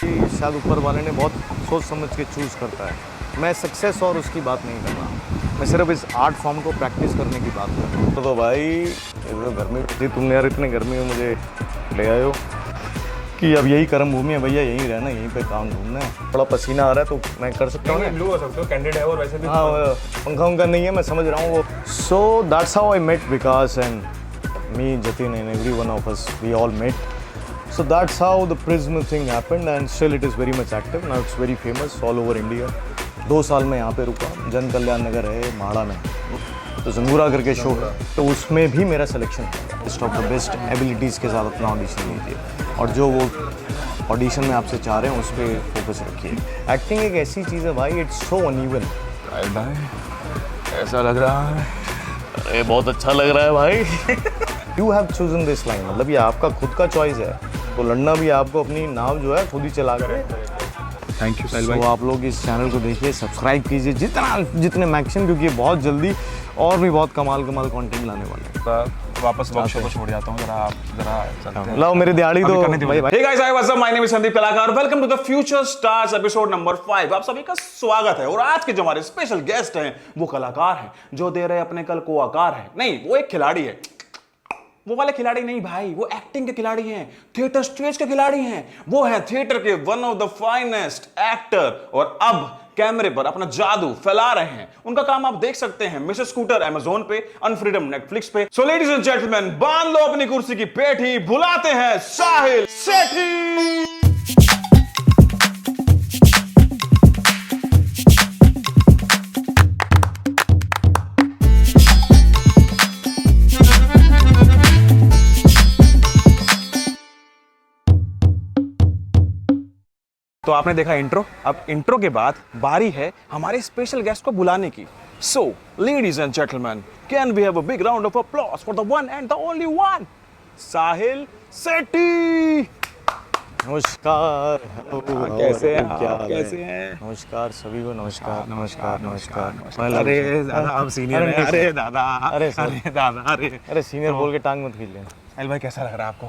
शायद ऊपर वाले ने बहुत सोच समझ के चूज़ करता है। मैं सक्सेस और उसकी बात नहीं कर रहा, मैं सिर्फ इस आर्ट फॉर्म को प्रैक्टिस करने की बात कर रहा हूँ। तो भाई तो गर्मी थी, तुमने यार इतने गर्मी में मुझे ले आए हो कि अब यही कर्म भूमि है भैया, यहीं रहना, यहीं पे काम ढूंढना है। थोड़ा पसीना आ रहा है तो मैं कर सकता हूँ ना, ब्लू हो सकते हो, कैंडिड है और वैसे भी हाँ पंखा उंखा नहीं है, मैं समझ रहा हूँ वो। So that's how I met Vikas and me, Jatin and every one of us, we all met. So that's how the Prism thing happened and still it is very much active. Now it's very famous all over India. 2 साल में यहाँ पे रुका, जन कल्याण नगर है माड़ा में, तो जंगूरा करके शो है, तो उसमें भी मेरा सिलेक्शन है। Best of the best abilities के साथ अपना ऑडिशन लीजिए और जो वो ऑडिशन में आपसे चाह रहे हैं उस पर फोकस रखिए। एक्टिंग एक ऐसी चीज़ है भाई, इट्स सो अनइवन। भाई ऐसा लग रहा है, अरे बहुत अच्छा लग रहा है भाई। You have chosen this line, मतलब ये आपका खुद का चॉइस है, तो लड़ना भी आपको अपनी नाव जो है खुद ही चला कर। थैंक यू साहिल भाई। तो आप लोग इस चैनल को देखिए, सब्सक्राइब कीजिए जितने मैक्सिमम, क्योंकि ये बहुत जल्दी और भी बहुत कमाल कंटेंट लाने वाले हैं। वापस वर्कशॉप को छोड़ जाता हूँ, जरा लाओ मेरी दिहाड़ी दो भाई। Hey guys, hi, what's up? My name is Sandeep कलाकार। Welcome to the Future Stars episode number 5। आप सभी का स्वागत है। और आज के जो हमारे स्पेशल गेस्ट हैं वो कलाकार हैं जो दे रहे हैं अपने कल को आकार है। नहीं, वो एक खिलाड़ी है। वो वाले खिलाड़ी नहीं भाई, वो एक्टिंग के खिलाड़ी हैं, थिएटर स्टेज के खिलाड़ी हैं। वो हैं थिएटर के one of the finest actor और अब कैमरे पर अपना जादू फैला रहे हैं। उनका काम आप देख सकते हैं मिसेस स्कूटर अमेज़न पे, अनफ्रीडम नेटफ्लिक्स पे। सो लेडीज एंड जेंटलमैन, बांध लो अपनी कुर्सी की पेठी, बुलाते हैं साहिल सेठी। तो आपने देखा इंट्रो, अब इंट्रो के बाद बारी है हमारे स्पेशल गेस्ट को बुलाने की। So ladies and gentleman, can we have a big round of applause for the one and the only one, Sahil Sethi. नमस्कार। कैसे हैं आप? कैसे हैं? नमस्कार सभी को, नमस्कार नमस्कार नमस्कार। अरे दादा आप सीनियर हैं। अरे दादा, अरे दादा, अरे सीनियर बोल के टांग मत खींच लेना। साहिल भाई कैसा लग रहा है आपको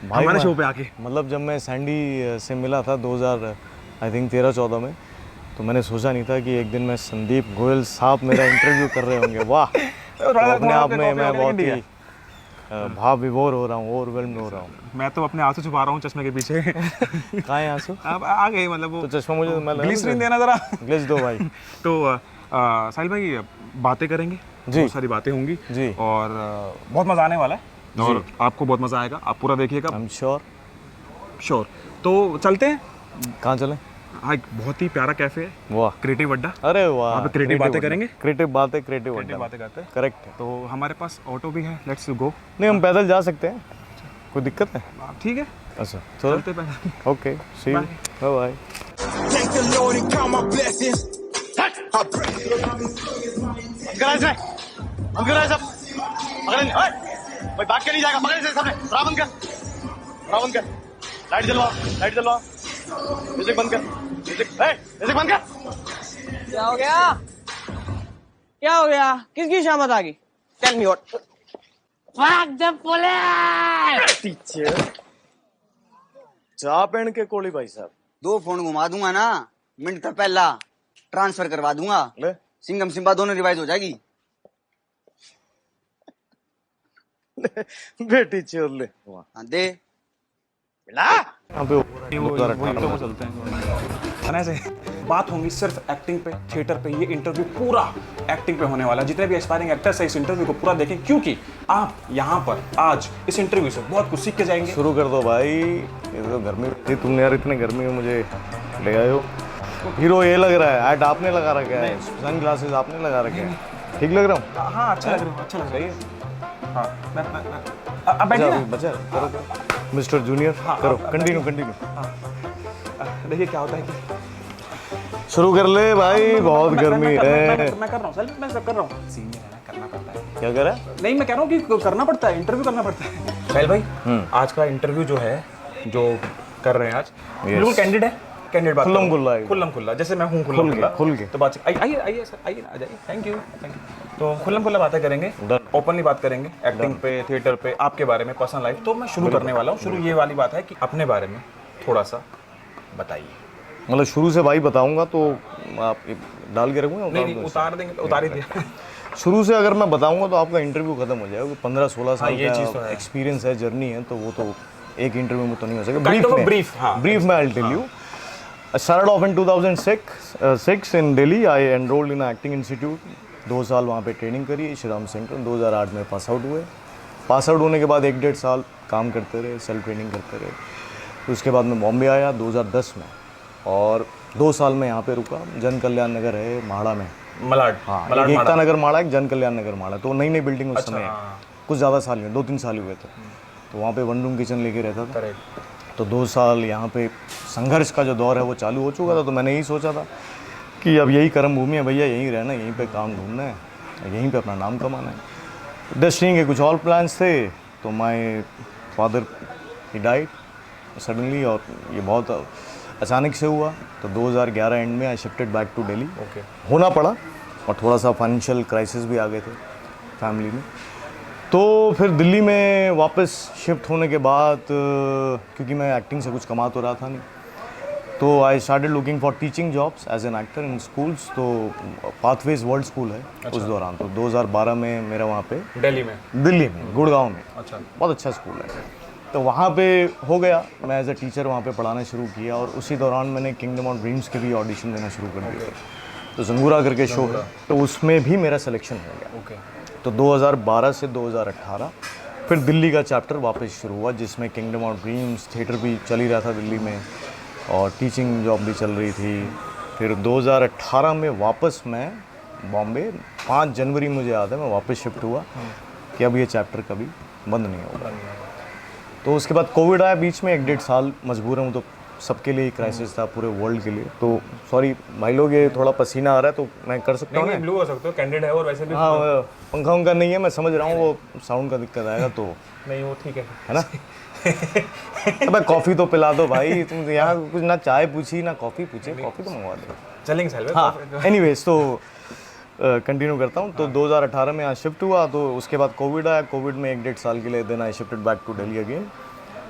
भाई हमारे शो पे आके? मतलब जब मैं सैंडी से मिला था 2013-14 में, तो मैंने सोचा नहीं था कि एक दिन मैं संदीप गोयल साहब मेरा इंटरव्यू कर रहे होंगे। वाह। तो अपने आप में मैं बहुत ही भाव विभोर हो रहा हूँ, ओवरवेल्म्ड हो रहा हूँ। मैं तो अपने आंसू छुपा रहा हूँ चश्मे के पीछे। कहाँ है आंसू? अब आ गए, मतलब वो तो चश्मा मुझे ग्लिसरीन देना जरा। ग्लिस दो भाई। तो साहिल भाई बातें करेंगे जी, बहुत सारी बातें होंगी जी, और बहुत मजा आने वाला है और आपको बहुत मजा आएगा, आप पूरा देखिएगा। I am sure. तो चलते हैं। कहाँ चलें? हाँ, एक बहुत ही प्यारा कैफे है, वाह, क्रिएटिव अड्डा। अरे वाह, वहाँ पे क्रिएटिव बातें करेंगे। क्रिएटिव बातें करते हैं। करेक्ट है। तो हमारे पास ऑटो भी है, लेट्स गो। नहीं, हम पैदल जा सकते हैं, कोई दिक्कत है? ठीक है, अच्छा चलते पैदल। Okay, see you, bye bye. भाई भाग के नहीं जाएगा, पकड़ से सबने। रावण कर लाइट जलवा म्यूजिक बंद कर, म्यूजिक बंद कर। क्या हो गया? किसकी शामत आ गई? Tell me what. Fuck the police. Teacher चाह पहन के कोली भाई साहब। 2 फोन घुमा दूंगा ना, मिनट तक पहला ट्रांसफर करवा दूंगा। सिंगम सिम्बा दोनों रिवाइज हो जाएगी। बेटी चोर ले हाँ दे वो चलते हैं ऐसे। बात होंगी सिर्फ एक्टिंग पे, थिएटर पे। ये इंटरव्यू पूरा एक्टिंग पे होने वाला है। जितने भी एस्पायरिंग एक्टर्स हैं इस इंटरव्यू को पूरा देखें, क्योंकि आप यहाँ पर आज इस इंटरव्यू से बहुत कुछ सीख के जाएंगे। शुरू कर दो भाई, ये तो गर्मी थी, तुमने यार इतने गर्मी में मुझे ले आए हो। हीरो ये लग रहा है, एड आपने लगा रखा है, सन ग्लासेस आपने लगा रखे हैं, ठीक लग रहा हूँ? हाँ, अच्छा लग रहा है। हाँ, अब बैठिए ना। मिस्टर जूनियर, करो कंटिन्यू। देखिए क्या होता है कि शुरू कर ले भाई, बहुत गर्मी है। मैं कर रहा हूँ सर, मैं सब कर रहा हूँ। सीनियर है ना, करना पड़ता है। क्या करा? नहीं, मैं कह रहा हूँ कि करना पड़ता है, इंटरव्यू करना पड़ता है। साहिल भाई, आज का इंटरव्यू जो है, जो कर रहे हैं आज, बिल्कुल कैंडिड है। कैंडिडेट बात खुल्लम खुल्ला, जैसे मैं हूँ खुल के। तो बात आइए सर, आइए ना, आ जाइए। Thank you. तो खुल्लम खुल्ला बातें करेंगे, ओपनली बात करेंगे एक्टिंग पे, थिएटर पे, आपके बारे में, पर्सनल लाइफ। तो मैं शुरू करने वाला हूँ। शुरू ये वाली बात है कि अपने बारे में थोड़ा सा बताइए। मतलब शुरू से भाई बताऊंगा तो आप डाल के रखूंगा? नहीं नहीं, उतार देंगे तो उतार ही दिया। शुरू से अगर मैं बताऊंगा तो आपका इंटरव्यू खत्म हो जाएगा। 15-16 साल ये चीज़ तो का है। एक्सपीरियंस है, जर्नी है, तो वो तो एक इंटरव्यू में तो नहीं हो सकेगा। Kind of a में brief, हाँ। ब्रीफ में I tell you. I started off in 2006 in Delhi. I enrolled in an acting institute. 2 साल वहाँ पे ट्रेनिंग करी श्री राम सेंटर। 2008 में पास आउट हुए। पास आउट होने के बाद 1-1.5 साल काम करते रहे, सेल्फ ट्रेनिंग करते रहे। तो उसके बाद मैं बॉम्बे आया 2010 में, और 2 साल में यहाँ पे रुका। जन कल्याण नगर है माड़ा में। मलाड, हाँ, मलाड एक एकता माड़ा। नगर माड़ा, एक जन कल्याण नगर माड़ा। तो नई नई बिल्डिंग उस समय है। हाँ। कुछ ज़्यादा साल हुए, 2-3 साल हुए थे। तो वहाँ पे 1 रूम किचन लेके रहता था। करेक्ट। तो 2 साल यहाँ पे संघर्ष का जो दौर है वो चालू हो चुका था। तो मैंने यही सोचा था कि अब यही कर्म भूमि है भैया, यहीं रहना, यहीं पे काम ढूंढना है, यहीं पे अपना नाम कमाना है। डेस्टिनी के कुछ और प्लान्स थे। तो my father he died suddenly, और ये बहुत अचानक से हुआ। तो 2011 एंड में I shifted back to Delhi. Okay. होना पड़ा, और थोड़ा सा फाइनेंशियल क्राइसिस भी आ गए थे फैमिली में। तो फिर दिल्ली में वापस शिफ्ट होने के बाद क्योंकि मैं एक्टिंग से कुछ कमा तो रहा था नहीं, तो I started looking for teaching jobs as an actor in schools. तो पाथवेज वर्ल्ड स्कूल है उस दौरान। तो 2012 में मेरा वहाँ पे दिल्ली में। दिल्ली में गुड़गांव में अच्छा। बहुत अच्छा स्कूल है। तो वहाँ पे हो गया, मैं एज अ टीचर वहाँ पे पढ़ाना शुरू किया। और उसी दौरान मैंने किंगडम ऑफ ड्रीम्स के भी ऑडिशन देना शुरू कर दिए थे। तो जंगूरा करके शो है, तो उसमें भी मेरा सिलेक्शन हो गया। ओके। तो 2012 से 2018 फिर दिल्ली का चैप्टर वापस शुरू हुआ, जिसमें किंगडम ऑफ ड्रीम्स थिएटर भी चल ही रहा था दिल्ली में, और टीचिंग जॉब भी चल रही थी। फिर 2018 में वापस मैं बॉम्बे, 5 जनवरी मुझे याद है, मैं वापस शिफ्ट हुआ कि अब ये चैप्टर कभी बंद नहीं होगा। तो उसके बाद कोविड आया बीच में, 1-1.5 साल मजबूरन हूँ। तो सबके लिए क्राइसिस था, पूरे वर्ल्ड के लिए। तो सॉरी भाई लोग, ये थोड़ा पसीना आ रहा है तो मैं कर सकता हूँ नहीं ना? ब्लू हो सकते हो, कैंडिड है और वैसे भी। हाँ, पंखा उंखा नहीं है, मैं समझ रहा हूँ, वो साउंड का दिक्कत आएगा तो, नहीं वो ठीक है ना? अबे कॉफ़ी तो पिला दो भाई, तुम यहाँ कुछ ना चाय पूछी ना कॉफ़ी पूछी, कॉफ़ी तो मंगवा दो। चलेंगे साहिल। हाँ, एनीवेज तो कंटिन्यू करता हूँ। तो 2018 में यहाँ शिफ्ट हुआ। तो उसके बाद कोविड आया। कोविड में 1-1.5 साल के लिए then I shifted back to Delhi again.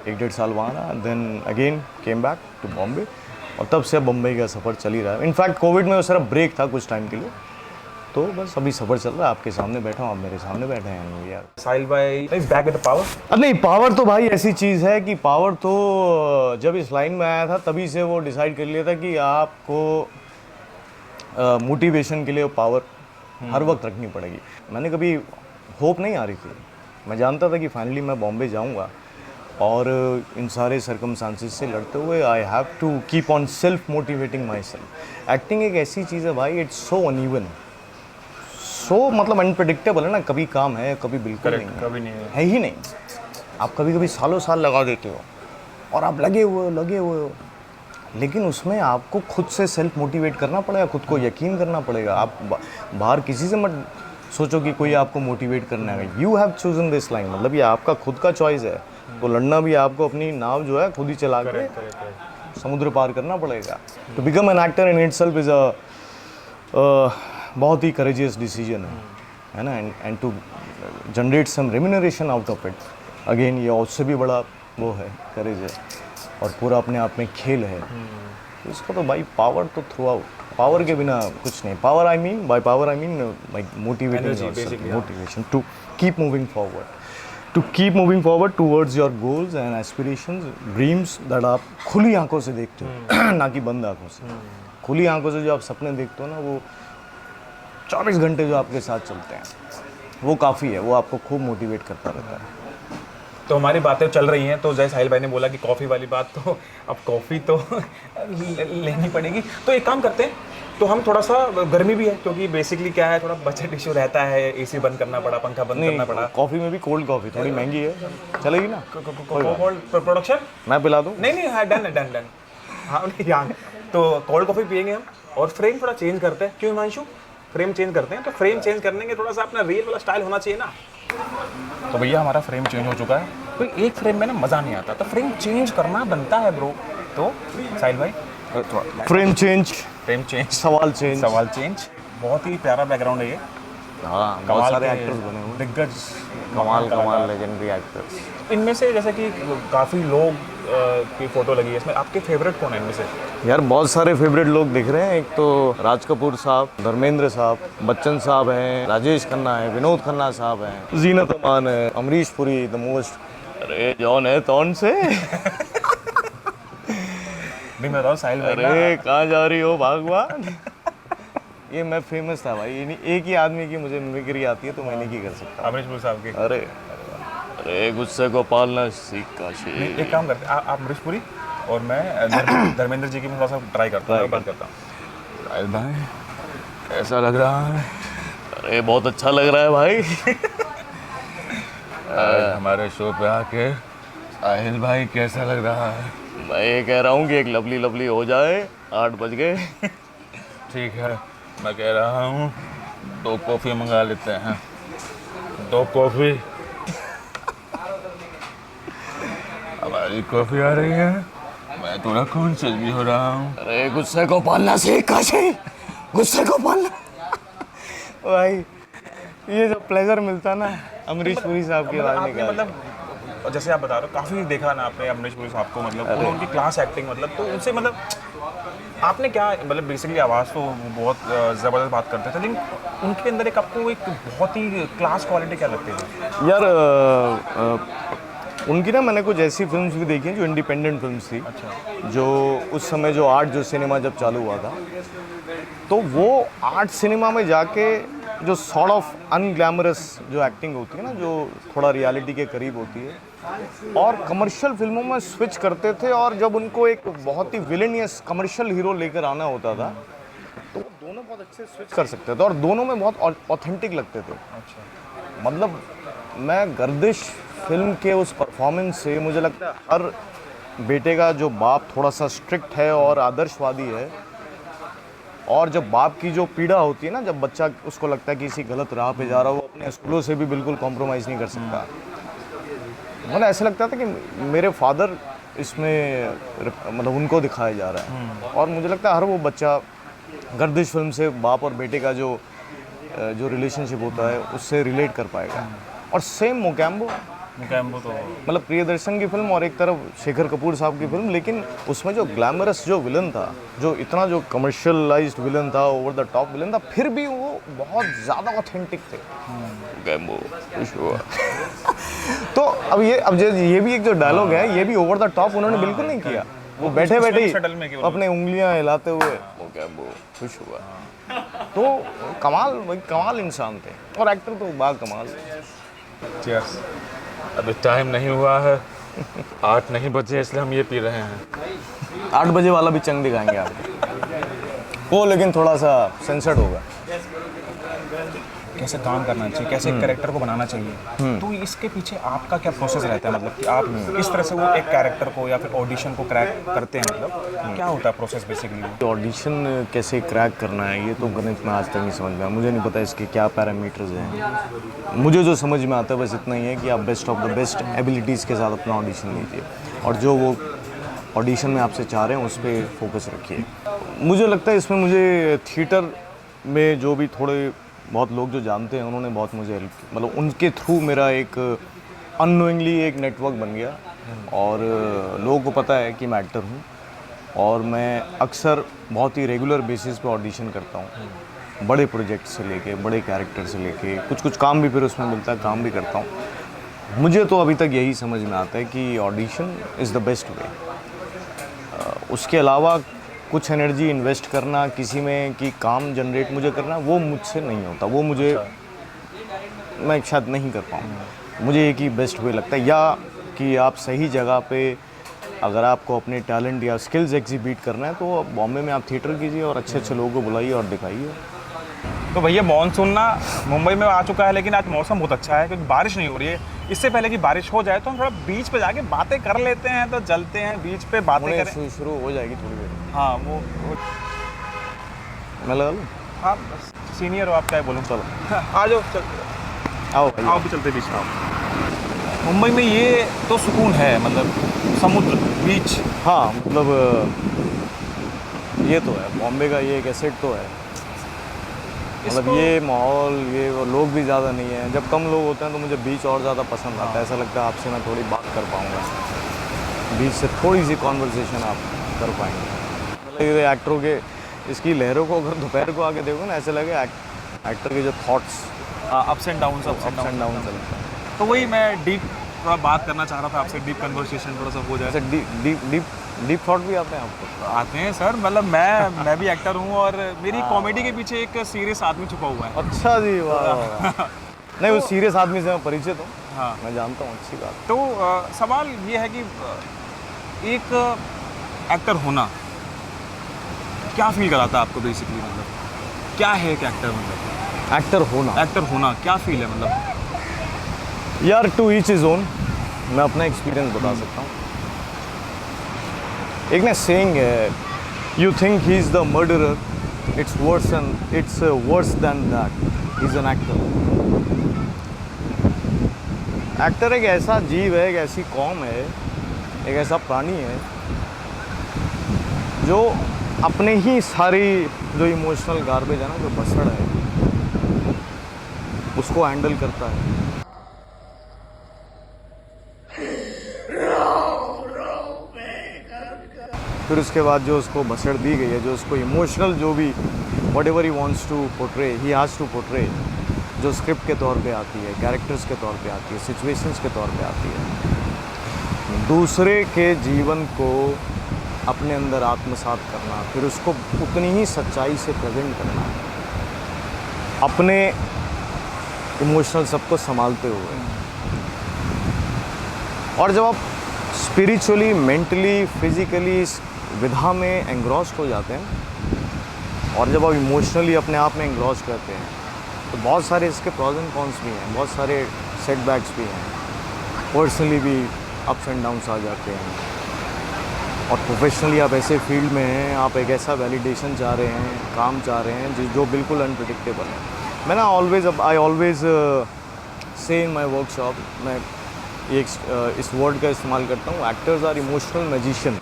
1-1.5 साल वहाँ रहा, then again came back to Bombay, और तब से बम्बई का सफ़र चल ही रहा है। इनफैक्ट कोविड में वो सिर्फ ब्रेक था कुछ टाइम के लिए। तो बस अभी सफ़र चल रहा है, आपके सामने बैठा हूँ, आप मेरे सामने बैठे हैं यार। साहिल भाई is back with the power. अब नहीं, पावर तो भाई ऐसी चीज़ है कि पावर तो जब इस लाइन में आया था तभी से वो डिसाइड कर लिया था कि आपको मोटिवेशन के लिए पावर हर वक्त रखनी पड़ेगी। मैंने कभी होप नहीं आ रही थी, मैं जानता था कि फाइनली मैं बॉम्बे जाऊंगा, और इन सारे सर्कमस्टांसेस से लड़ते हुए I have to keep on self motivating my self. Acting एक ऐसी चीज़ है भाई, इट्स सो अनइवन, सो मतलब अनप्रेडिक्टेबल है ना। कभी काम है, कभी बिल्कुल नहीं है, कभी नहीं है ही नहीं। आप कभी कभी सालों साल लगा देते हो और आप लगे हुए हो, लेकिन उसमें आपको खुद से सेल्फ मोटिवेट करना पड़ेगा, खुद को यकीन करना पड़ेगा। आप बाहर किसी से मत सोचो कि कोई आपको मोटिवेट करना है। You have chosen this line, मतलब ये आपका खुद का चॉइस है। तो लड़ना भी आपको, अपनी नाव जो है खुद ही चला के समुद्र पार करना पड़ेगा। To become an actor in itself is a बहुत ही करेजियस डिसीजन है ना। And to generate some remuneration out of it, again ये उससे भी बड़ा वो है, करेज है, और पूरा अपने आप में खेल है। तो इसका तो भाई पावर तो थ्रू आउट, पावर के बिना कुछ नहीं। Power I mean, by power I mean like motivating, motivation to keep moving forward towards your goals and aspirations, dreams that आप खुली आंखों से देखते हो ना कि बंद आंखों से। खुली आंखों से जो आप सपने देखते हो ना, वो 24 घंटे जो आपके साथ चलते हैं, वो काफ़ी है, वो आपको खूब मोटिवेट करता रहता है। तो हमारी बातें चल रही हैं, तो जय साहिल भाई ने बोला कि कॉफ़ी वाली बात, तो अब कॉफ़ी तो लेनी पड़ेगी। तो एक काम करते हैं, तो हम थोड़ा सा, गर्मी भी है क्योंकि बेसिकली क्या है, थोड़ा बजट इशू रहता है, एसी बंद करना पड़ा, पंखा बंद करना पड़ा। कॉफ़ी में भी कोल्ड कॉफ़ी थोड़ी महंगी है, चलेगी ना? प्रोडक्शन मैं पिला दूँ? नहीं, हाँ डन। हाँ यहाँ तो कोल्ड कॉफ़ी पियेंगे हम, और फ्रेम थोड़ा चेंज करते हैं। क्यों हिमांशु? फ्रेम चेंज करते हैं, तो फ्रेम चेंज करने के थोड़ा सा अपना रियल वाला स्टाइल होना चाहिए ना। तो भैया हमारा फ्रेम चेंज हो चुका है, तो एक फ्रेम में ना मज़ा नहीं आता, तो फ्रेम चेंज करना बनता है ब्रो। तो साहिल भाई फ्रेम चेंज, सवाल चेंज। बहुत ही प्यारा बैकग्राउंड है ये। हाँ, बहुत सारे एक्टर्स बने हुए, दिग्गज कमाल लेजेंडरी एक्टर्स। इनमें से जैसे कि काफ़ी लोग की फोटो लगी है इसमें, आपके फेवरेट कौन है इनमें से? यार बहुत सारे फेवरेट लोग दिख रहे हैं। एक तो राज कपूर साहब, धर्मेंद्र साहब, बच्चन साहब हैं, राजेश खन्ना है, विनोद खन्ना साहब हैं, जीनत अमान है, अमरीश पुरी द मोस्ट। अरे जॉन है तौन से नहीं मैं बताऊँ साहिल भाई अरे कहाँ जा रही हो भगवान ये मैं फेमस था भाई, एक ही आदमी की मुझे मिमिक्री आती है तो मैं नहीं की कर सकता। अमरीश पुरी साहब के। अरे अरे गुस्से को पालना सीख का शेर। एक काम करते हैं, आप अमरीश पुरी और मैं धर्मेंद्र जी की मैं थोड़ा सा ट्राई करता हूँ, बात करता हूँ। साहिल भाई ऐसा लग रहा है। अरे बहुत अच्छा लग रहा है भाई आज हमारे शो पे आके साहिल भाई कैसा लग रहा है? मैं ये कह रहा हूँ कि एक लवली लवली हो जाए, 8 बज गए। ठीक है, मैं कह रहा हूँ 2 कॉफ़ी मंगा लेते हैं। 2 कॉफ़ी। हमारी कॉफ़ी आ रही है, मैं थोड़ा कॉन्शियस भी हो रहा हूँ। अरे गुस्से को पालना सीख काशी, गुस्से को पालना भाई। ये जो प्लेजर मिलता ना अमरीश पुरी साहब की आवाज़ आपने निकाल, मतलब जैसे आप बता रहे हो काफ़ी देखा ना आपने अमरीश पुरी साहब को, मतलब उनकी क्लास एक्टिंग, मतलब तो उनसे मतलब आपने क्या मतलब बेसिकली आवाज़ तो बहुत ज़बरदस्त बात करते थे, लेकिन उनके अंदर एक आपको एक बहुत ही क्लास क्वालिटी क्या लगती थी? यार उनकी ना मैंने कुछ ऐसी फिल्म्स भी देखी हैं जो इंडिपेंडेंट फिल्म्स थी। अच्छा। जो उस समय जो आर्ट जो सिनेमा जब चालू हुआ था, तो वो आर्ट सिनेमा में जाके जो सॉर्ट ऑफ अनग्लैमरस जो एक्टिंग होती है ना, जो थोड़ा रियलिटी के करीब होती है, और कमर्शियल फिल्मों में स्विच करते थे। और जब उनको एक बहुत ही विलेनियस कमर्शियल हीरो लेकर आना होता था तो वो दोनों बहुत अच्छे स्विच कर सकते थे और दोनों में बहुत ऑथेंटिक लगते थे। अच्छा। मतलब मैं गर्दिश फिल्म के उस परफॉर्मेंस से मुझे लगता है हर बेटे का जो बाप थोड़ा सा स्ट्रिक्ट है और आदर्शवादी है, और जब बाप की जो पीड़ा होती है ना, जब बच्चा उसको लगता है कि किसी गलत राह पे जा रहा हो, वो अपने स्कूलों से भी बिल्कुल कॉम्प्रोमाइज़ नहीं कर सकता। मतलब ऐसा लगता था कि मेरे फादर इसमें मतलब उनको दिखाया जा रहा है। और मुझे लगता है हर वो बच्चा गर्दिश फिल्म से बाप और बेटे का जो रिलेशनशिप होता है उससे रिलेट कर पाएगा। और सेम मोगैम्बो तो मतलब प्रियदर्शन की फिल्म और एक तरफ शेखर कपूर साहब की फिल्म, लेकिन उसमें जो ग्लैमरस जो विलन था, जो इतना जो कमर्शियलाइज्ड विलन था, ओवर द टॉप विलन था, फिर भी वो बहुत ज़्यादा ऑथेंटिक थे। मोगैम्बो खुश हुआ तो अब ये भी एक जो डायलॉग है, ये भी ओवर द टॉप उन्होंने बिल्कुल नहीं किया। वो बैठे बैठे ही अपने उंगलियां हिलाते हुए मोगैम्बो खुश हुआ। तो कमाल इंसान थे और एक्टर तो बा कमाल। चीयर्स। अभी टाइम नहीं हुआ है, 8 नहीं बजे, इसलिए हम ये पी रहे हैं। 8 बजे वाला भी चंग दिखाएंगे आपको, वो लेकिन थोड़ा सा सेंसर्ड होगा। कैसे काम करना चाहिए, कैसे एक कैरेक्टर को बनाना चाहिए, तो इसके पीछे आपका क्या प्रोसेस रहता है? मतलब कि आप किस तरह से वो एक कैरेक्टर को या फिर ऑडिशन को क्रैक करते हैं, मतलब क्या होता है प्रोसेस बेसिकली? ऑडिशन कैसे क्रैक करना है ये तो गणित में आज तक नहीं समझ में आया, मुझे नहीं पता इसके क्या पैरामीटर्स हैं। मुझे जो समझ में आता है बस इतना ही है कि आप best of the best abilities के साथ अपना ऑडिशन लीजिए और जो वो ऑडिशन में आपसे चाह रहे हैं उस पर फोकस रखिए। मुझे लगता है इसमें मुझे थिएटर में जो भी थोड़े बहुत लोग जो जानते हैं उन्होंने बहुत मुझे हेल्प की, मतलब उनके थ्रू मेरा एक अननोइंगली एक नेटवर्क बन गया और लोगों को पता है कि मैं एक्टर हूँ और मैं अक्सर बहुत ही रेगुलर बेसिस पे ऑडिशन करता हूँ, बड़े प्रोजेक्ट से लेके बड़े कैरेक्टर से लेके कुछ काम भी फिर उसमें मिलता है, काम भी करता हूँ। मुझे तो अभी तक यही समझ में आता है कि audition is the best way. उसके अलावा कुछ एनर्जी इन्वेस्ट करना किसी में कि काम जनरेट मुझे करना, वो मुझसे नहीं होता, वो मुझे मैं शायद नहीं कर पाऊँ। मुझे एक ही बेस्ट वे लगता है, या कि आप सही जगह पे अगर आपको अपने टैलेंट या स्किल्स एग्जिबिट करना है तो बॉम्बे में आप थिएटर कीजिए और अच्छे अच्छे लोगों को बुलाइए और दिखाइए। तो भैया मानसून ना मुंबई में आ चुका है, लेकिन आज मौसम बहुत अच्छा है क्योंकि बारिश नहीं हो रही है। इससे पहले कि बारिश हो जाए तो हम थोड़ा बीच पे जाके बातें कर लेते हैं, तो चलते हैं बीच पे बातें करें। शुरू हो जाएगी थोड़ी देर। हाँ वो मैं लगा लूँ? हाँ बस सीनियर हो आप, क्या बोलूँ। चलो आ जाओ, चलते आओ आओ भी चलते बीच में आओ। मुंबई में ये तो सुकून है, मतलब समुद्र बीच। हाँ मतलब ये तो है, बॉम्बे का ये एक एसेट तो है। मतलब ये माहौल, ये वो लोग भी ज़्यादा नहीं है। जब कम लोग होते हैं तो मुझे बीच और ज़्यादा पसंद आता है, ऐसा लगता है आपसे मैं थोड़ी बात कर पाऊँगा। बीच से थोड़ी सी कॉन्वर्सेशन आप कर पाएंगे। मतलब ये एक्टरों के इसकी लहरों को अगर दोपहर को आके देखो ना, ऐसे लगे एक्टर के जो thoughts ups and down ups and down चलते हैं। तो वही मैं डीप थोड़ा बात करना चाह रहा था आपसे, डीप कन्वर्सेशन थोड़ा सा हो जाए। ऐसे डीप थॉट भी आते हैं आपको? आते हैं सर, मतलब मैं भी एक्टर हूँ और मेरी कॉमेडी के पीछे एक सीरियस आदमी छुपा हुआ है। अच्छा जी, वाह वाह। नहीं, वो सीरियस आदमी से मैं परिचित हूँ, हाँ मैं जानता हूँ, अच्छी बात। तो सवाल ये है कि एक एक्टर होना क्या फील कराता है आपको बेसिकली, मतलब क्या है एक एक्टर, मतलब एक्टर होना क्या फील है मतलब? यार, टू ईच इज ओन। मैं अपना एक्सपीरियंस बता सकता हूँ। एक ना सेइंग है, you think he is the murderer, it's worse than that, he is an actor. Actor एक ऐसा जीव है, एक ऐसी कौम है, एक ऐसा प्राणी है जो अपने ही सारी जो इमोशनल गार्बेज है ना, जो बसड़ है, उसको हैंडल करता है। फिर उसके बाद जो उसको बसड़ दी गई है, जो उसको इमोशनल जो भी whatever he wants to portray, he has to portray, जो स्क्रिप्ट के तौर पे आती है, कैरेक्टर्स के तौर पे आती है, सिचुएशंस के तौर पे आती है, दूसरे के जीवन को अपने अंदर आत्मसात करना, फिर उसको उतनी ही सच्चाई से प्रेजेंट करना, अपने इमोशनल सबको संभालते हुए। और जब आप स्पिरिचुअली, मेंटली, फिजिकली इस विधा में एंग्रॉस्ड हो जाते हैं, और जब आप इमोशनली अपने आप में एंग्रॉस्ड करते हैं, तो बहुत सारे इसके प्रॉज एंड कॉन्स भी हैं, बहुत सारे सेटबैक्स भी हैं, पर्सनली भी अप्स एंड डाउन्स आ जाते हैं। और प्रोफेशनली आप ऐसे फील्ड में हैं, आप एक ऐसा वैलिडेशन चाह रहे हैं, काम चाह रहे हैं जो बिल्कुल अनप्रिडिक्टेबल है। मैं ना I always say in my workshop, मैं इस वर्ड का इस्तेमाल करता हूँ, एक्टर्स आर इमोशनल मैजिशियन।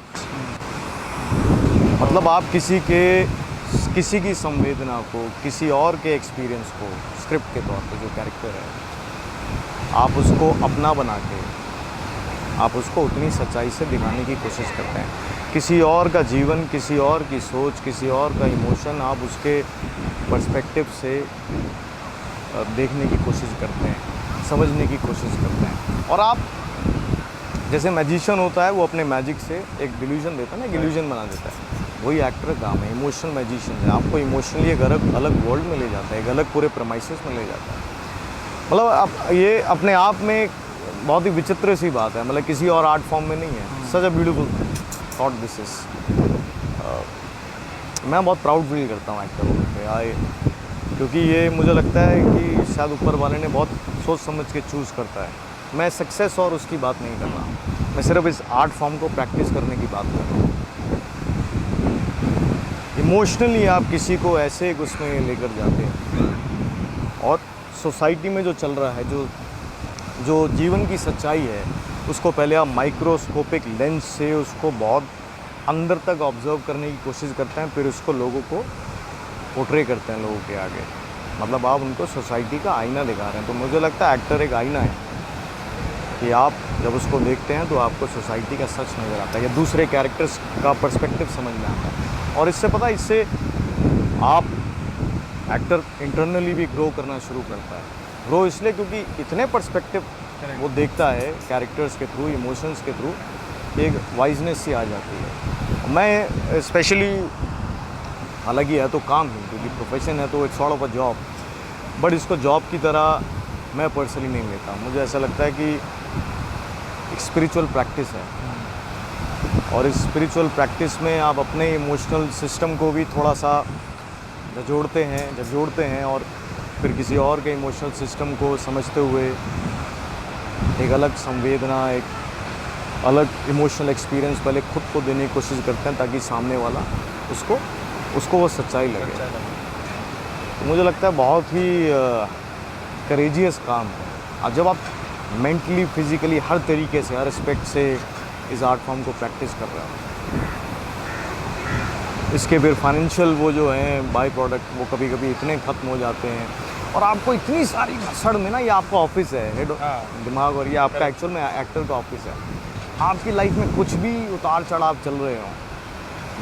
मतलब आप किसी की संवेदना को, किसी और के एक्सपीरियंस को स्क्रिप्ट के तौर पे, जो कैरेक्टर है, आप उसको अपना बना के आप उसको उतनी सच्चाई से दिखाने की कोशिश करते हैं। किसी और का जीवन, किसी और की सोच, किसी और का इमोशन आप उसके पर्सपेक्टिव से देखने की कोशिश करते हैं, समझने की कोशिश करते हैं। और आप जैसे मैजिशियन होता है, वो अपने मैजिक से एक डिल्यूजन देता है ना, इल्यूजन बना देता है, वही एक्टर का काम है। इमोशनल मैजिशियन है, आपको इमोशनली एक अलग वर्ल्ड में ले जाता है, एक अलग पूरे प्रमाइसेस में ले जाता है। मतलब आप ये अपने आप में बहुत ही विचित्र सी बात है, मतलब किसी और आर्ट फॉर्म में नहीं है। Such a beautiful thought this is. मैं बहुत प्राउड फील करता हूँ एक्टर होने पे, क्योंकि ये मुझे लगता है कि शायद ऊपर वाले ने बहुत सोच समझ के चूज़ करता है। मैं सक्सेस और उसकी बात नहीं कर रहा हूँ, मैं सिर्फ इस आर्ट फॉर्म को प्रैक्टिस करने की बात कर रहा हूँ। इमोशनली आप किसी को ऐसे एक उसमें लेकर जाते हैं, और सोसाइटी में जो चल रहा है, जो जीवन की सच्चाई है, उसको पहले आप माइक्रोस्कोपिक लेंस से उसको बहुत अंदर तक ऑब्जर्व करने की कोशिश करते हैं, फिर उसको लोगों को पोर्ट्रे करते हैं लोगों के आगे। मतलब आप उनको सोसाइटी का आईना दिखा रहे हैं। तो मुझे लगता है एक्टर एक आईना है कि आप जब उसको देखते हैं तो आपको सोसाइटी का सच नज़र आता है, या दूसरे कैरेक्टर्स का पर्सपेक्टिव समझ में आता है। और इससे आप एक्टर इंटरनली भी ग्रो करना शुरू करता है। ग्रो इसलिए क्योंकि इतने पर्सपेक्टिव वो देखता है कैरेक्टर्स के थ्रू, इमोशंस के थ्रू, एक वाइजनेस सी आ जाती है। मैं स्पेशली, हालांकि है तो काम ही, क्योंकि प्रोफेशन है तो it's sort of a job, but इसको जॉब की तरह मैं पर्सनली नहीं लेता। मुझे ऐसा लगता है कि एक स्पिरिचुअल प्रैक्टिस है, और इस स्पिरिचुअल प्रैक्टिस में आप अपने इमोशनल सिस्टम को भी थोड़ा सा जोड़ते हैं और फिर किसी और के इमोशनल सिस्टम को समझते हुए एक अलग संवेदना, एक अलग इमोशनल एक्सपीरियंस पहले खुद को देने की कोशिश करते हैं, ताकि सामने वाला उसको वो सच्चाई लगे। तो मुझे लगता है बहुत ही करेजियस काम है। अब जब आप मेंटली, फिजिकली, हर तरीके से, हर एस्पेक्ट से इस आर्ट फॉर्म को प्रैक्टिस कर रहे हो, इसके फिर फाइनेंशियल वो जो हैं बाई प्रोडक्ट, वो कभी कभी इतने ख़त्म हो जाते हैं, और आपको इतनी सारी भसड़ में ना, ये आपका ऑफिस है, हेड दिमाग, और ये आपका एक्चुअल में एक्टर का ऑफिस है। आपकी लाइफ में कुछ भी उतार चढ़ाव चल रहे हों,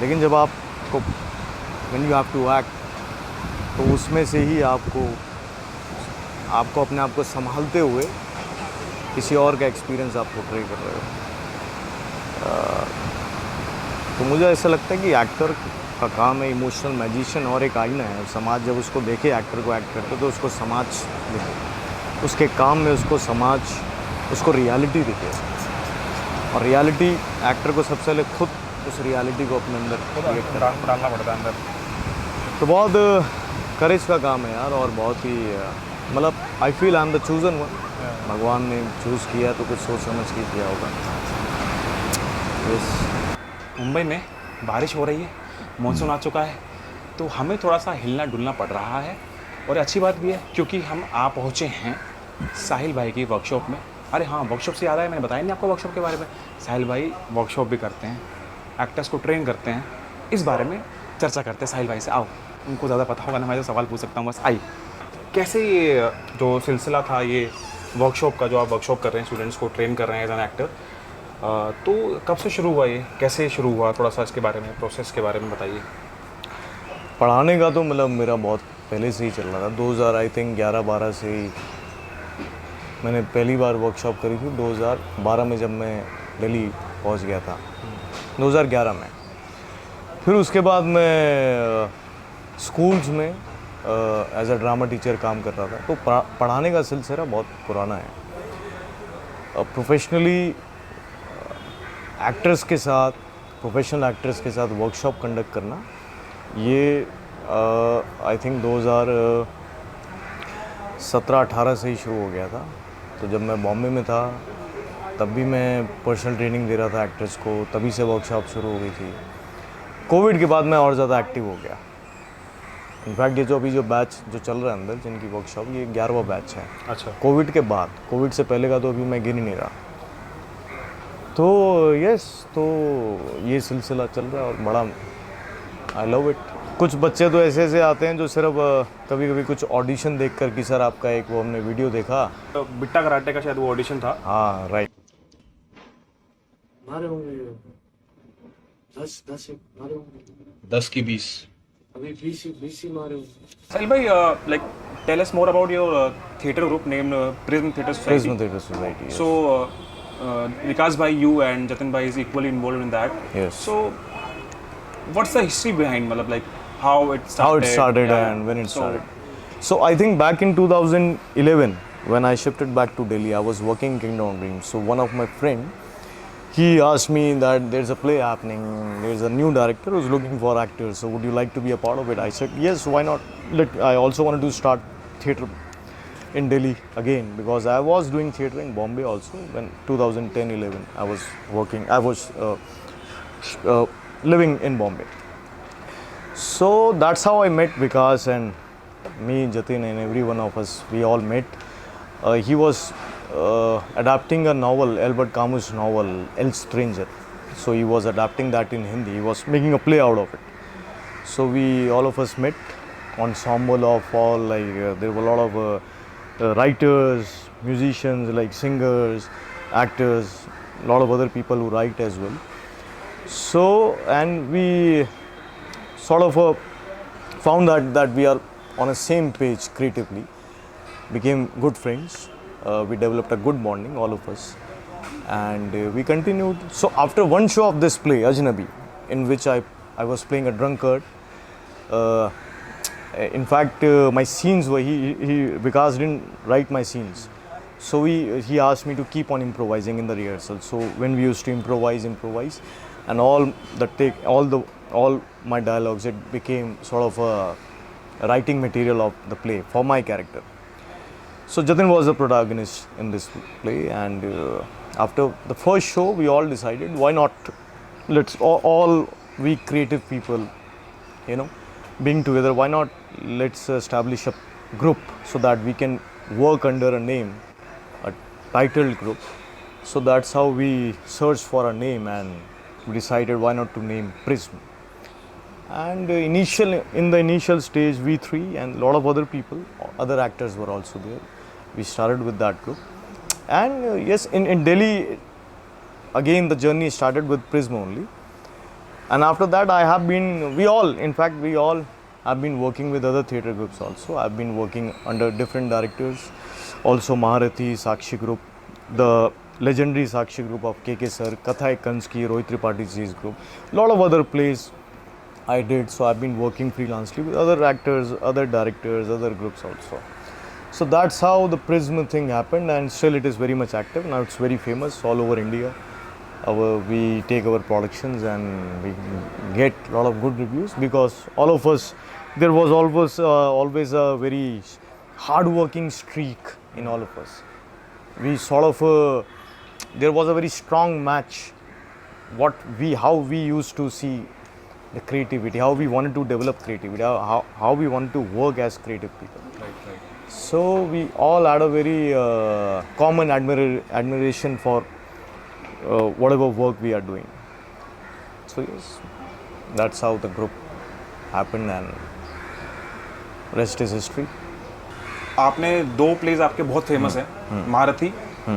लेकिन जब आपको when you have to act, तो उसमें से ही आपको अपने आप को संभालते हुए किसी और का एक्सपीरियंस आप पोर्ट्रे कर रहे हो। तो मुझे ऐसा लगता है कि एक्टर का काम है इमोशनल मैजिशियन और एक आईना है। समाज जब उसको देखे एक्टर को एक्ट करते तो उसको समाज दिखे, उसके काम में उसको समाज, उसको रियलिटी दिखे। और रियलिटी एक्टर को सबसे पहले खुद उस रियलिटी को अपने अंदर क्रिएट डालना पड़ता है अंदर। तो बहुत करेज का काम है यार, और बहुत ही मतलब I feel I am the chosen one. भगवान ने चूज़ किया तो कुछ सोच समझ के किया होगा। यस। मुंबई में बारिश हो रही है, मानसून आ चुका है, तो हमें थोड़ा सा हिलना डुलना पड़ रहा है। और अच्छी बात भी है क्योंकि हम आ पहुँचे हैं साहिल भाई की वर्कशॉप में। अरे हाँ, वर्कशॉप से याद आया, मैंने बताया नहीं आपको वर्कशॉप के बारे में। साहिल भाई वर्कशॉप भी करते हैं, एक्टर्स को ट्रेन करते हैं। इस बारे में चर्चा करते हैं साहिल भाई से। आओ, उनको ज़्यादा पता होगा ना, मैं तो सवाल पूछ सकता हूँ बस। आई कैसे ये जो सिलसिला था ये वर्कशॉप का, जो आप वर्कशॉप कर रहे हैं, स्टूडेंट्स को ट्रेन कर रहे हैं एज एन एक्टर, तो कब से शुरू हुआ, ये कैसे शुरू हुआ, थोड़ा सा इसके बारे में, प्रोसेस के बारे में बताइए। पढ़ाने का तो मतलब मेरा बहुत पहले से ही चल रहा था। 2000 आई थिंक 11-12 से ही मैंने पहली बार वर्कशॉप करी थी। 2012 में जब मैं दिल्ली पहुंच गया था, 2011 में। फिर उसके बाद मैं स्कूल्स में एज अ ड्रामा टीचर काम कर रहा था। तो पढ़ाने का सिलसिला बहुत पुराना है। प्रोफेशनली एक्टर्स के साथ, प्रोफेशनल एक्टर्स के साथ वर्कशॉप कंडक्ट करना, ये आई थिंक 2017-18 से ही शुरू हो गया था। तो जब मैं बॉम्बे में था तब भी मैं पर्सनल ट्रेनिंग दे रहा था एक्टर्स को, तभी से वर्कशॉप शुरू हो गई थी। कोविड के बाद मैं और ज़्यादा एक्टिव हो गया। इनफैक्ट ये जो अभी जो बैच जो चल रहा है अंदर, जिनकी वर्कशॉप, ये 11वां बैच है। अच्छा। कोविड के बाद, कोविड से पहले का तो अभी मैं गिन ही नहीं रहा। तो यस, तो ये सिलसिला चल रहा है और बड़ा आई लव इट। कुछ बच्चे तो ऐसे ऐसे आते हैं जो सिर्फ कभी कभी कुछ ऑडिशन देख कर कि सर आपका एक वो हमने वीडियो देखा। तो बिट्टा कराटे का शायद वो ऑडिशन था। हाँ राइट। मारे होंगे 10 मारे होंगे, 10 की 20। अभी 20 ही मारे होंगे। साहिल भाई, like tell us more about your theatre group named Prism Theatre Society. Prism Theatre Society, yes. So Vikas bhai, you and Jatin bhai is equally involved in that. Yes. So what's the history behind, मतलब like how it started? How it started Yeah. and when it started. So I think back in 2011 when I shifted back to Delhi, I was working in Kingdom Dreams. So one of my friend, he asked me that there's a play happening, there's a new director who's looking for actors, so would you like to be a part of it? I said yes, why not. I also wanted to start theatre in Delhi again because I was doing theatre in Bombay also. When 2010-11 I was living in Bombay. So that's how I met Vikas, and me, Jatin, and every one of us, we all met. He was adapting a novel, Albert Camus' novel, El Stranger. So he was adapting that in Hindi. He was making a play out of it. So we all of us met, ensemble of all, like there were a lot of writers, musicians, like singers, actors, a lot of other people who write as well. So, and we sort of found that we are on a same page creatively, became good friends. We developed a good bonding, all of us, and we continued. So after one show of this play, Ajnabi, in which I was playing a drunkard, in fact my scenes were, Vikas didn't write my scenes, so he asked me to keep on improvising in the rehearsal. So when we used to improvise, and all my dialogues, it became sort of a writing material of the play for my character. So Jatin was the protagonist in this play, and after the first show, we all decided, why not? Let's all we creative people, being together. Why not? Let's establish a group so that we can work under a name, a titled group. So that's how we searched for a name, and we decided why not to name Prism. And in the initial stage, we three and a lot of other people, other actors were also there. We started with that group, and yes, in Delhi, again the journey started with Prism only. And after that, we all have been working with other theatre groups also. I've been working under different directors, also Maharathi, Sakshi Group, the legendary Sakshi Group of KK Sir, Kathai Kanski, Rohit Tripathi group, lot of other plays I did. So I've been working freelancely with other actors, other directors, other groups also. So that's how the Prism thing happened, and still it is very much active. Now it's very famous all over India. We take our productions and we get a lot of good reviews, because all of us, there was always a very hard-working streak in all of us. We sort of, there was a very strong match, how we used to see the creativity, how we wanted to develop creativity, how we wanted to work as creative people. Right. So we all had a very common admiration for whatever work we are doing. So yes, that's how the group happened, and rest is history. आपने 2 pledge आपके बहुत famous हैं, महारथी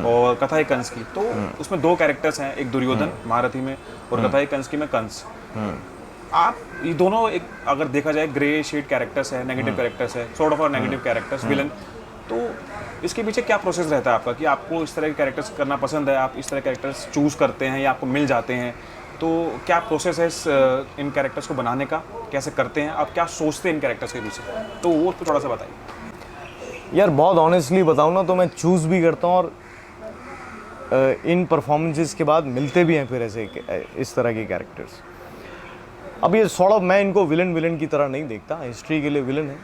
और कथाई कंस की। तो उसमें 2 कैरेक्टर्स हैं, एक दुर्योधन महारथी में और कथाई कंस की में कंस। आप ये दोनों एक अगर देखा जाए ग्रे शेड कैरेक्टर्स है, नेगेटिव कैरेक्टर्स है, sort of negative characters, villain. तो इसके पीछे क्या प्रोसेस रहता है आपका कि आपको इस तरह के कैरेक्टर्स करना पसंद है, आप इस तरह कैरेक्टर्स चूज करते हैं या आपको मिल जाते हैं? तो क्या प्रोसेस है इन कैरेक्टर्स को बनाने का, कैसे करते हैं आप, क्या सोचते हैं इन कैरेक्टर्स के पीछे? तो वो थोड़ा सा बताइए यार। बहुत ऑनेस्टली बताऊँ ना, तो मैं चूज़ भी करता हूँ और इन परफॉर्मेंसेस के बाद मिलते भी हैं फिर ऐसे इस तरह के कैरेक्टर्स। अब ये सॉर्ट ऑफ, मैं इनको विलन की तरह नहीं देखता। हिस्ट्री के लिए विलन है,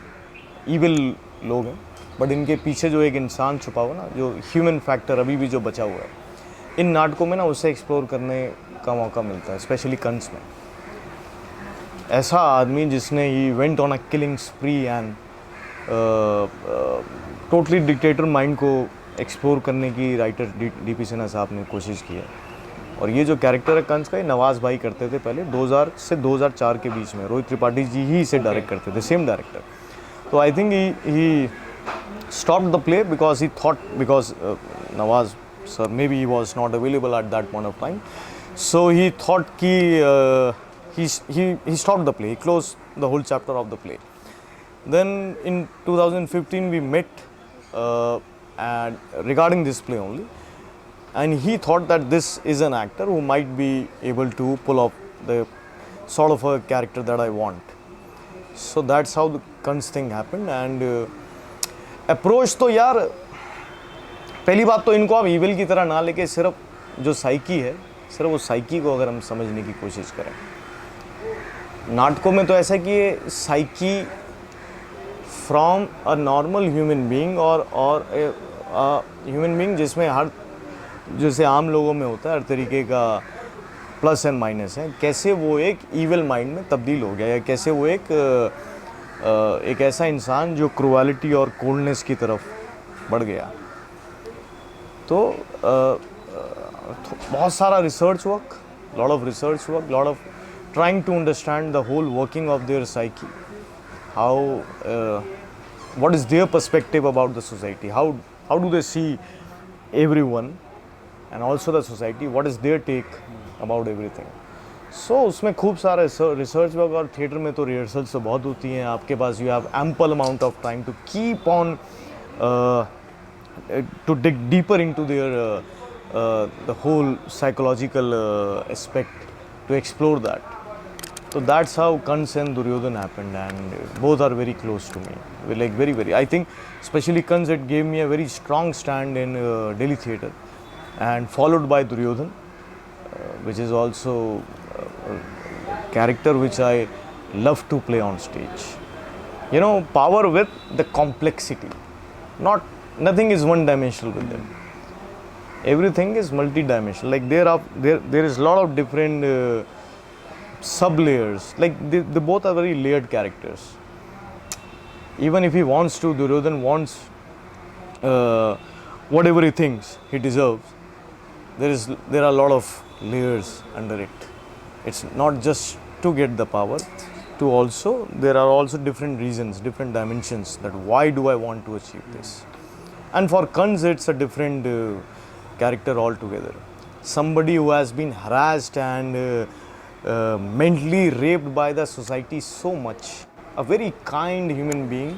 ईविल लोग हैं, बट इनके पीछे जो एक इंसान छुपा हुआ ना, जो ह्यूमन फैक्टर अभी भी जो बचा हुआ है, इन नाटकों में ना उसे एक्सप्लोर करने का मौका मिलता है, स्पेशली कंस में। ऐसा आदमी जिसने he went on a killing स्प्री and totally dictator mind को एक्सप्लोर करने की राइटर डीपी सिन्हा साहब ने कोशिश की है। और ये जो कैरेक्टर है कंस का, ये नवाज भाई करते थे पहले 2000 से 2004 के बीच में। रोहित त्रिपाठी जी ही इसे डायरेक्ट करते थे, सेम डायरेक्टर। तो I think he stopped the play because he thought, because Nawaz sir, maybe he was not available at that point of time, so he thought he stopped the play, he closed the whole chapter of the play. Then in 2015 we met and regarding this play only, and he thought that this is an actor who might be able to pull off the sort of a character that I want. So that's how the Kans thing happened. And approach तो यार, पहली बात तो इनको आप evil की तरह ना लेके सिर्फ जो साइकी है, सिर्फ वो साइकी को अगर हम समझने की कोशिश करें। नाटकों में तो ऐसा कि ये psyche from a normal human being और ह्यूमन बीइंग जिसमें हर, जैसे आम लोगों में होता है, हर तरीके का प्लस एंड माइनस है, कैसे वो एक ईविल माइंड में तब्दील हो गया, या कैसे वो एक ऐसा इंसान जो क्रूअलिटी और कोल्डनेस की तरफ बढ़ गया। तो बहुत सारा research work, lot of trying to understand the whole working of their psyche, how what is their perspective about the society, how do they see everyone and also the society, what is their take about everything. So उसमें खूब सारा research work, और theatre में तो rehearsals तो बहुत होती हैं आपके पास। You have ample amount of time to keep on to dig deeper into their the whole psychological aspect to explore that. So that's how Kans and Duryodhan happened, and both are very close to me. Like very. I think especially Kans, it gave me a very strong stand in Delhi theatre, and followed by Duryodhan, which is also a character which I love to play on stage. You know, power with the complexity. Nothing is one-dimensional with them. Everything is multi-dimensional. Like there is a lot of different sub-layers. Like they both are very layered characters. Even if he wants to, Duryodhan wants whatever he thinks he deserves, there are a lot of layers under it. It's not just to get the power, there are also different reasons, different dimensions, that why do I want to achieve this. And for Kans, it's a different character altogether. somebody who has been harassed and mentally raped by the society so much. A very kind human being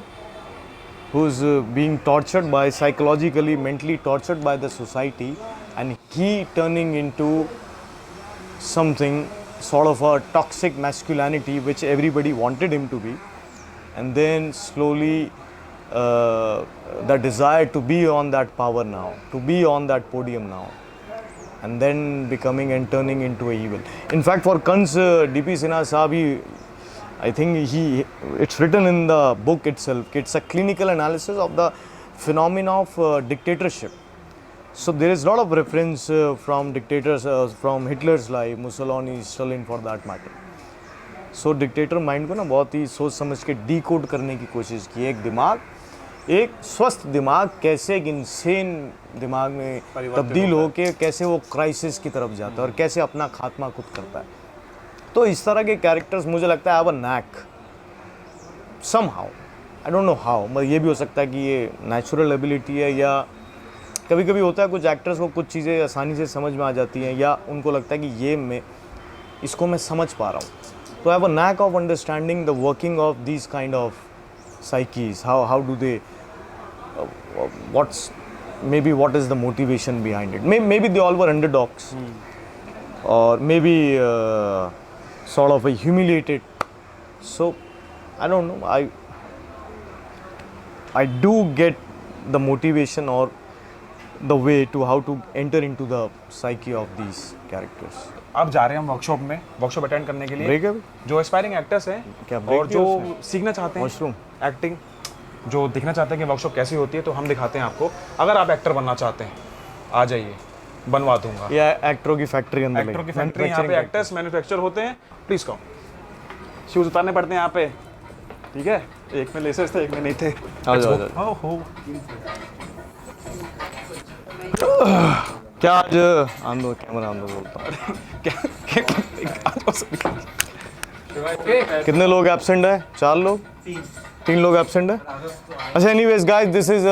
who's being tortured by, psychologically, mentally tortured by the society, and he turning into something sort of a toxic masculinity which everybody wanted him to be, and then slowly the desire to be on that power now, to be on that podium now, and then becoming and turning into a evil. In fact, for Kans, DP Sinha Sahab, I think it's written in the book itself. It's a clinical analysis of the phenomena of dictatorship. So there is a lot of reference from dictators, from Hitler's life, Mussolini, Stalin for that matter. So dictator mind को ना बहुत ही सोच समझ के decode करने की कोशिश की। एक दिमाग, एक स्वस्थ दिमाग कैसे एक इंसेन दिमाग में तब्दील हो के कैसे वो क्राइसिस की तरफ जाता है और कैसे अपना खात्मा खुद करता है। तो इस तरह के कैरेक्टर्स मुझे लगता है have a knack somehow, I don't know how, मतलब ये भी हो सकता है कि ये नेचुरल एबिलिटी है, या कभी कभी होता है कुछ एक्टर्स को कुछ चीज़ें आसानी से समझ में आ जाती हैं, या उनको लगता है कि ये इसको मैं समझ पा रहा हूँ। तो have a knack of understanding the working of this kind of psyches, how do they what is the motivation behind it. Maybe they all were underdogs, or maybe sort of humiliated. So I don't know, I do get the motivation or the way to how to enter into the psyche of these characters. अब जा रहे हैं हम workshop attend करने के लिए। Break है जो एस्पायरिंग एक्टर्स हैं क्या break और दिया जो उसने? सीखना चाहते हैं Washroom? एक्टिंग, जो दिखना चाहते हैं कि वर्कशॉप कैसी होती है, तो हम दिखाते हैं आपको। अगर आप एक्टर बनना चाहते हैं आ जाइए, बनवा दूंगा। या एक्टरों की फैक्ट्री अंदर एक्टरों की फैक्ट्री, यहाँ पे एक्टर्स मैन्युफैक्चर होते हैं। प्लीज कम, शूज उतारने पड़ते हैं यहाँ पे, ठीक है? एक में लेसेस थे, एक में नहीं थे। क्या आज आंदो कैमरा आंदो बोलता हूँ। कितने लोग एब्सेंट है? 4 लोग, 3 लोग एब्सेंट है। अच्छा, anyways guys, this is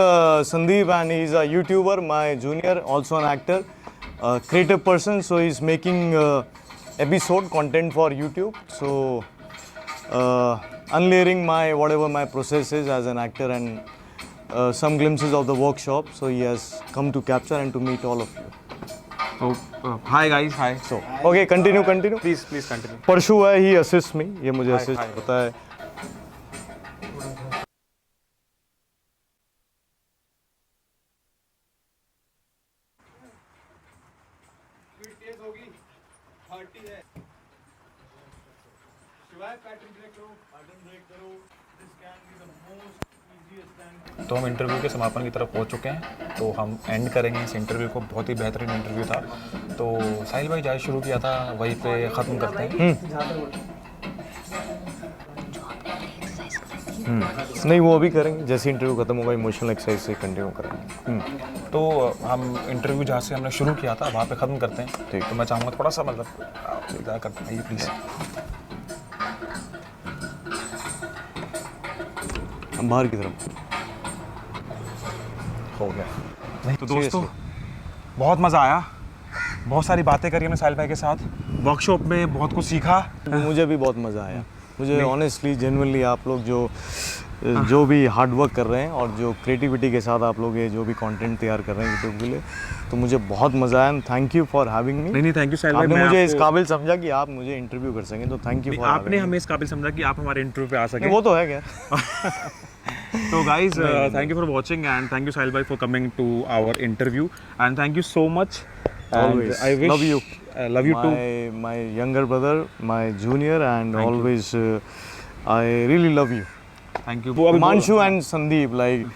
Sandeep and he is a YouTuber, my junior, also an actor, creative person, so he's making episode content for YouTube. So unlayering whatever my process is as an actor, and some glimpses of the workshop. So he has come to capture and to meet all of you. Hi guys, hi. So okay, continue. Please continue. Parshu है, he assists me. ये मुझे assist होता है। तो हम interview के समापन की तरफ पहुंच चुके हैं, तो हम एंड करेंगे इस इंटरव्यू को। बहुत ही बेहतरीन इंटरव्यू था। तो साहिल भाई जहाँ शुरू किया था वहीं पे ख़त्म करते हैं। नहीं, वो अभी करेंगे, जैसे इंटरव्यू खत्म होगा इमोशनल एक्सरसाइज से कंटिन्यू करेंगे। तो हम इंटरव्यू जहाँ से हमने शुरू किया था वहाँ पे ख़त्म करते हैं। ठीक। तो मैं चाहूँगा थोड़ा सा मतलब आप इधर करते हैं प्लीज़। हम बाहर की तरफ हो गया। नहीं तो दोस्तों, बहुत मज़ा आया, बहुत सारी बातें करी हमने साहिल भाई के साथ, वर्कशॉप में बहुत कुछ सीखा। मुझे भी बहुत मज़ा आया। मुझे ऑनेस्टली जेन्युइनली आप लोग जो भी हार्ड वर्क कर रहे हैं और जो क्रिएटिविटी के साथ आप लोग ये जो भी कंटेंट तैयार कर रहे हैं यूट्यूब के लिए, तो मुझे बहुत मज़ा आया। Thank you for having me. नहीं थैंक यू साहिल भाई, आपने मुझे इस काबिल समझा कि आप मुझे इंटरव्यू कर सकें, तो थैंक यू फॉर आपने हमें इस काबिल समझा कि आप हमारे इंटरव्यू पे आ सकें। वो तो है क्या। So guys, thank you for watching, and thank you Sahil bhai for coming to our interview, and thank you so much. Always. I wish, Love you. Love you too. My younger brother, my junior, and always I really love you. Thank you. Manshu and Sandeep, like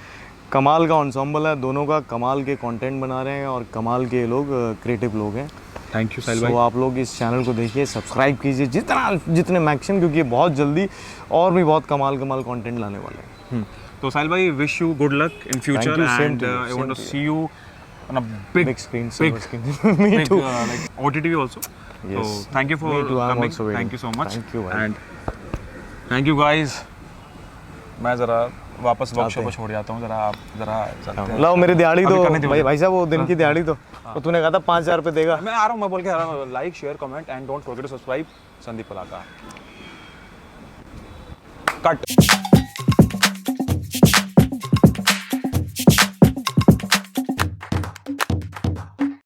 कमाल का ensemble है, दोनों का कमाल के content बना रहे हैं और कमाल के लोग क्रिएटिव लोग हैं। थैंक यू साहिल भाई। आप लोग इस चैनल को देखिए, सब्सक्राइब कीजिए जितने मैक्सिमम, क्योंकि बहुत जल्दी और भी बहुत कमाल कंटेंट लाने वाले हैं। तो साहिल भाई, wish you good luck in future, and I want to see you on a big screen, big screen. Me big, too. like OTT also. Yes. So thank you for Me too. I'm coming. also waiting. Thank you so much. Thank you, bhai. And thank you guys. मैं ज़रा वापस workshop पे छोड़ जाता हूँ, जरा आप जरा चलते हैं। लाओ मेरी दिहाड़ी अभी तो करने दो भाई मुझे। भाई साहब वो दिन की दिहाड़ी तो तूने कहा था 5,000 रुपये देगा। मैं आ रहा हूँ, मैं बोल के आ रहा हूँ, like share comment and don't forget to subscribe Sandeep कलाकार। कट।